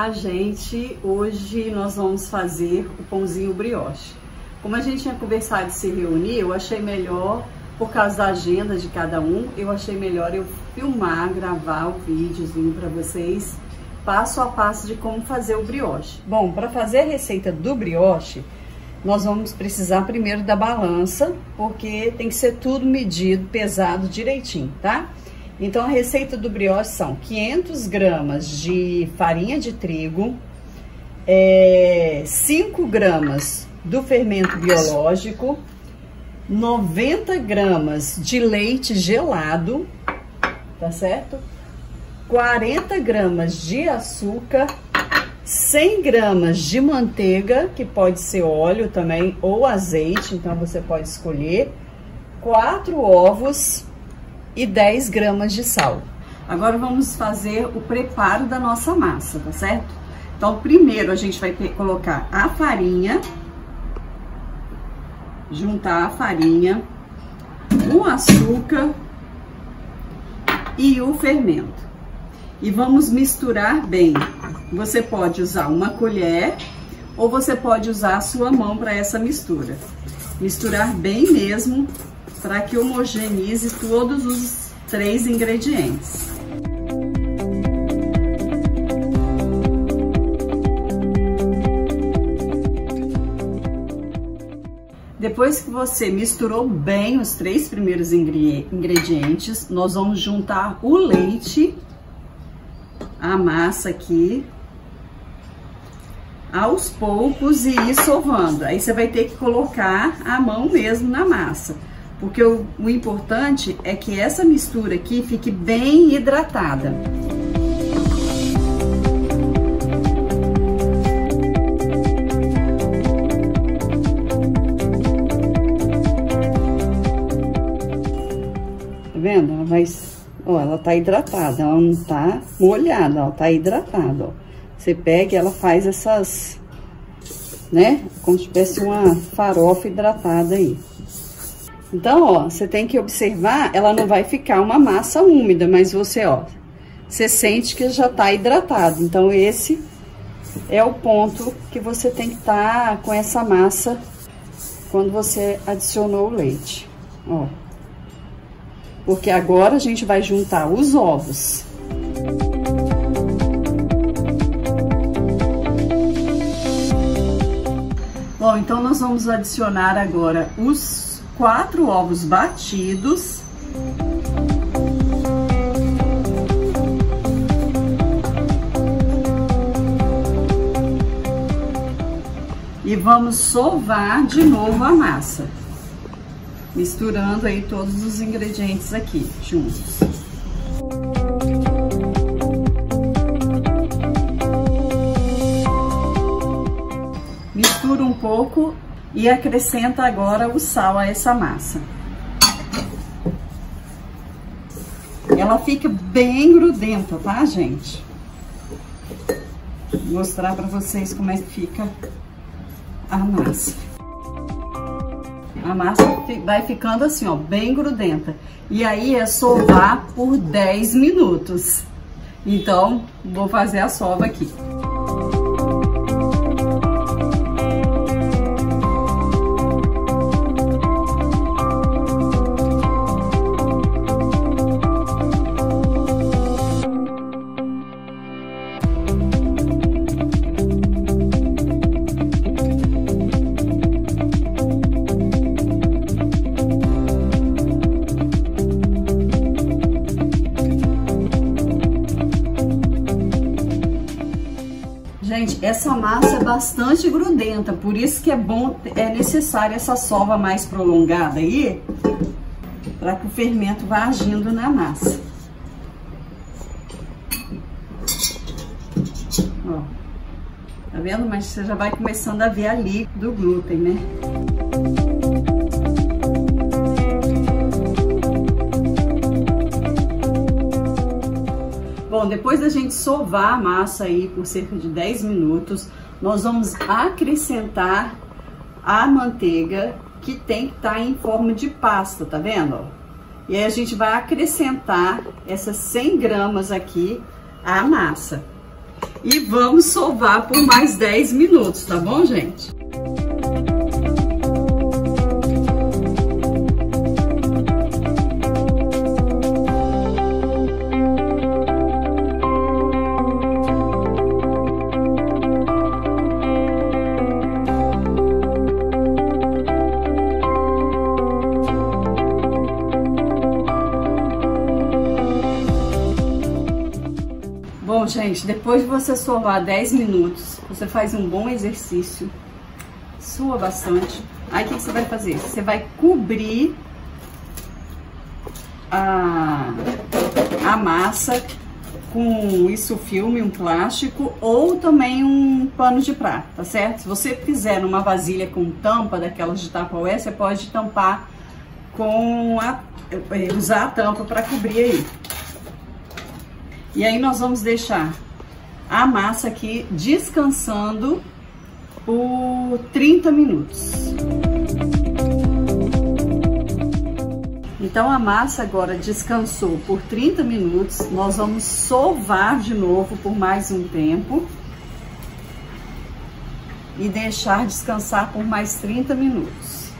Olá, gente! Hoje nós vamos fazer o pãozinho brioche. Como a gente tinha conversado de se reunir, eu achei melhor, por causa da agenda de cada um, eu achei melhor eu filmar, gravar o videozinho para vocês, passo a passo de como fazer o brioche. Bom, para fazer a receita do brioche, nós vamos precisar primeiro da balança, porque tem que ser tudo medido, pesado direitinho, tá? Então, a receita do brioche são 500 gramas de farinha de trigo, 5 gramas do fermento biológico, 90 gramas de leite gelado, tá certo? 40 gramas de açúcar, 100 gramas de manteiga, que pode ser óleo também ou azeite, então você pode escolher, 4 ovos e 10 gramas de sal. Agora vamos fazer o preparo da nossa massa, tá certo? Então, primeiro a gente vai colocar a farinha, juntar a farinha, o açúcar e o fermento. E vamos misturar bem. Você pode usar uma colher ou você pode usar a sua mão para essa mistura. Misturar bem mesmo, para que homogeneize todos os 3 ingredientes. Depois que você misturou bem os 3 primeiros ingredientes, nós vamos juntar o leite, a massa aqui, aos poucos e ir sovando. Aí você vai ter que colocar a mão mesmo na massa. Porque o importante é que essa mistura aqui fique bem hidratada. Tá vendo? Ela vai, ó, ela tá hidratada, ela não tá molhada, ela tá hidratada, ó. Você pega e ela faz essas, né? Como se tivesse uma farofa hidratada aí. Então, ó, você tem que observar, ela não vai ficar uma massa úmida, mas você, ó, você sente que já tá hidratado. Então, esse é o ponto que você tem que estar com essa massa quando você adicionou o leite, ó. Porque agora a gente vai juntar os ovos. Bom, então nós vamos adicionar agora os 4 ovos batidos. E vamos sovar de novo a massa. Misturando aí todos os ingredientes aqui juntos. Mistura um pouco e acrescenta agora o sal a essa massa. Ela fica bem grudenta, tá, gente? Vou mostrar pra vocês como é que fica a massa. A massa vai ficando assim, ó, bem grudenta. E aí é sovar por 10 minutos. Então, vou fazer a sova aqui. Gente, essa massa é bastante grudenta, por isso que é necessária essa sova mais prolongada aí, para que o fermento vá agindo na massa. Ó, tá vendo? Mas você já vai começando a ver ali do glúten, né? Bom, depois da gente sovar a massa aí por cerca de 10 minutos, nós vamos acrescentar a manteiga, que tem que estar em forma de pasta, tá vendo? E aí a gente vai acrescentar essas 100 gramas aqui à massa. E vamos sovar por mais 10 minutos, tá bom, gente? Bom, gente, depois de você sovar 10 minutos, você faz um bom exercício, sua bastante. Aí o que você vai fazer? Você vai cobrir a massa com isso filme, um plástico ou também um pano de prato, tá certo? Se você fizer numa vasilha com tampa daquelas de Tupperware, você pode tampar com usar a tampa para cobrir aí. E aí nós vamos deixar a massa aqui descansando por 30 minutos. Então a massa agora descansou por 30 minutos, nós vamos sovar de novo por mais um tempo e deixar descansar por mais 30 minutos.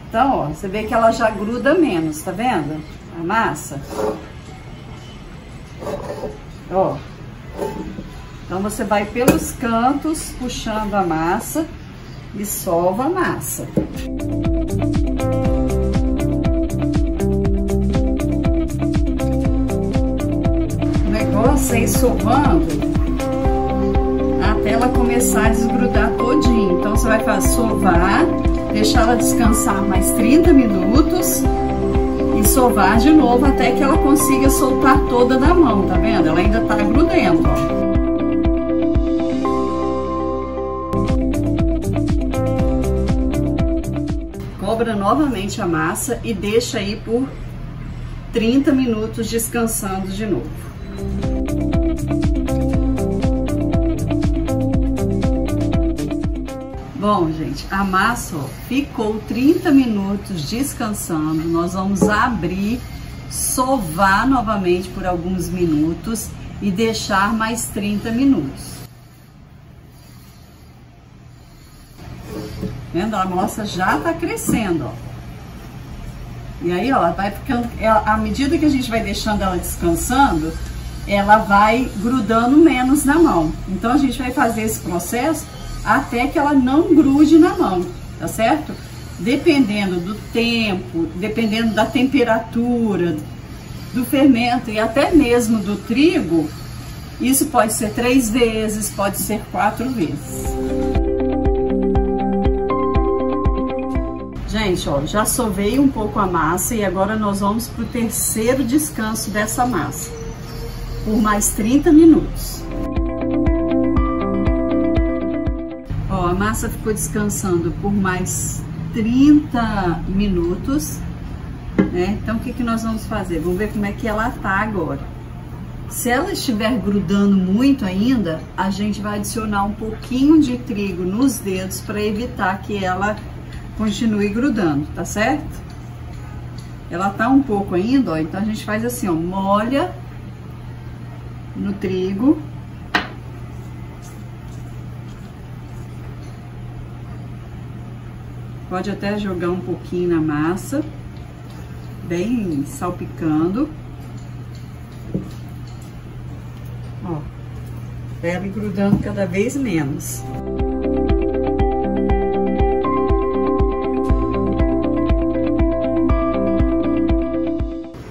Então, ó, você vê que ela já gruda menos, tá vendo? A massa. Ó, então você vai pelos cantos puxando a massa e sova a massa. O negócio é ir sovando até ela começar a desgrudar todinho. Então você vai sovar, deixar ela descansar mais 30 minutos. E sovar de novo até que ela consiga soltar toda da mão, tá vendo? Ela ainda tá grudenta, ó. Cobra novamente a massa e deixa aí por 30 minutos descansando de novo. Bom, gente, a massa, ó, ficou 30 minutos descansando. Nós vamos abrir, sovar novamente por alguns minutos e deixar mais 30 minutos. Vendo? A massa já tá crescendo, ó. E aí, ó, vai ficando, à medida que a gente vai deixando ela descansando, ela vai grudando menos na mão. Então a gente vai fazer esse processo até que ela não grude na mão, tá certo? Dependendo do tempo, dependendo da temperatura, do fermento e até mesmo do trigo, isso pode ser 3 vezes, pode ser 4 vezes. Gente, ó, já sovei um pouco a massa e agora nós vamos pro terceiro descanso dessa massa, por mais 30 minutos. Ó, a massa ficou descansando por mais 30 minutos, né? Então, o que nós vamos fazer? Vamos ver como é que ela tá agora. Se ela estiver grudando muito ainda, a gente vai adicionar um pouquinho de trigo nos dedos para evitar que ela continue grudando, tá certo? Ela tá um pouco ainda, ó, então a gente faz assim, ó, molha no trigo. Pode até jogar um pouquinho na massa, bem salpicando. Ó, ela grudando cada vez menos.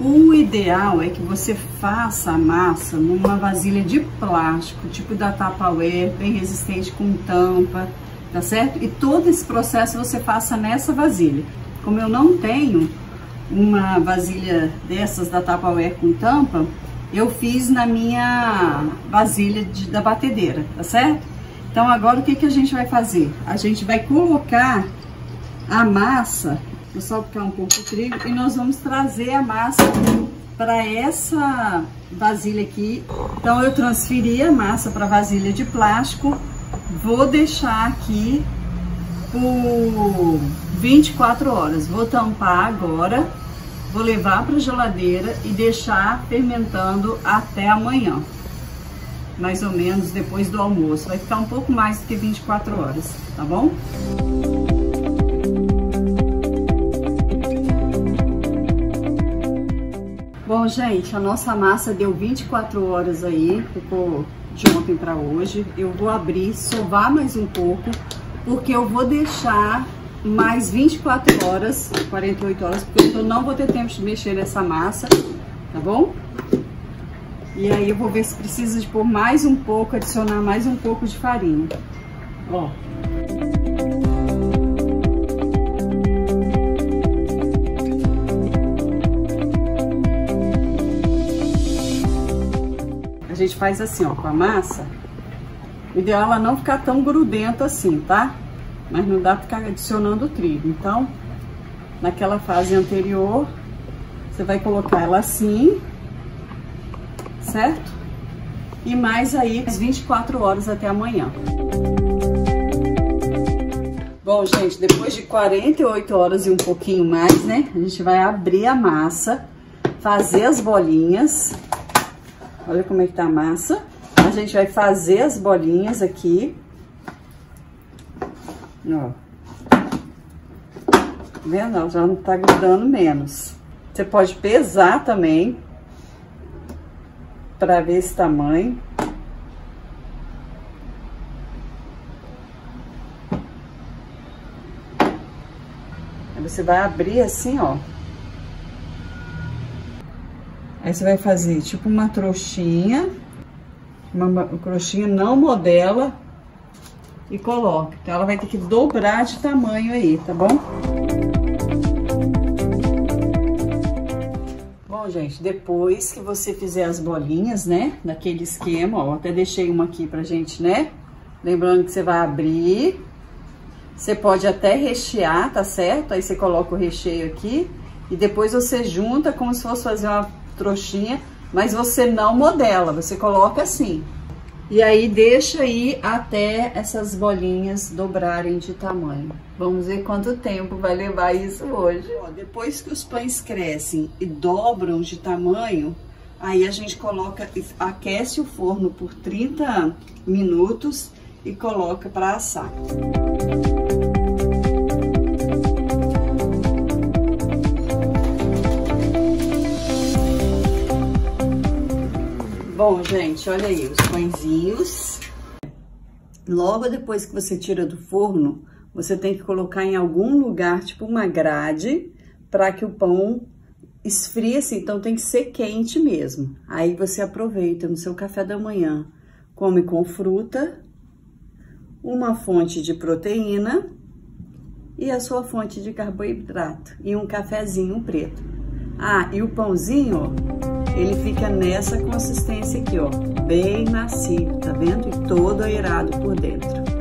O ideal é que você faça a massa numa vasilha de plástico, tipo da Tupperware, bem resistente, com tampa, tá certo? E todo esse processo você faça nessa vasilha. Como eu não tenho uma vasilha dessas da Tupperware com tampa, eu fiz na minha vasilha da batedeira, tá certo? Então agora o que a gente vai fazer? A gente vai colocar a massa, vou salpicar um pouco o trigo, e nós vamos trazer a massa para essa vasilha aqui. Então eu transferi a massa para a vasilha de plástico, vou deixar aqui por 24 horas, vou tampar agora, vou levar para a geladeira e deixar fermentando até amanhã. mais ou menos depois do almoço. Vai ficar um pouco mais do que 24 horas, tá bom? Bom, gente, a nossa massa deu 24 horas aí, ficou de ontem para hoje. Eu vou abrir, sovar mais um pouco, porque eu vou deixar mais 24 horas, 48 horas, porque eu não vou ter tempo de mexer nessa massa, tá bom? E aí eu vou ver se precisa de pôr mais um pouco, adicionar mais um pouco de farinha. Ó. A gente faz assim, ó, com a massa. O ideal é ela não ficar tão grudenta assim, tá? Mas não dá pra ficar adicionando o trigo. Então, naquela fase anterior, você vai colocar ela assim, certo? E mais aí, 24 horas até amanhã. Bom, gente, depois de 48 horas e um pouquinho mais, né? A gente vai abrir a massa, fazer as bolinhas. Olha como é que tá a massa. A gente vai fazer as bolinhas aqui. Ó. Tá vendo? Ela já não tá grudando menos. Você pode pesar também, pra ver esse tamanho. Aí você vai abrir assim, ó. Aí você vai fazer tipo uma trouxinha. Uma trouxinha não modela. E coloca. Então, ela vai ter que dobrar de tamanho aí, tá bom? Bom, gente, depois que você fizer as bolinhas, né? Daquele esquema, ó. Até deixei uma aqui pra gente, né? Lembrando que você vai abrir. Você pode até rechear, tá certo? Aí você coloca o recheio aqui. E depois você junta como se fosse fazer uma trouxinha. Mas você não modela, você coloca assim. E aí deixa aí até essas bolinhas dobrarem de tamanho. Vamos ver quanto tempo vai levar isso hoje. Ó, depois que os pães crescem e dobram de tamanho, aí a gente coloca, aquece o forno por 30 minutos e coloca para assar. Bom, gente, olha aí os pãezinhos. Logo depois que você tira do forno, você tem que colocar em algum lugar, tipo uma grade, para que o pão esfrie assim. Então tem que ser quente mesmo. Aí você aproveita no seu café da manhã, come com fruta, uma fonte de proteína e a sua fonte de carboidrato e um cafezinho preto. Ah, e o pãozinho, ó, ele fica nessa consistência aqui, ó, bem macio, tá vendo? E todo aerado por dentro.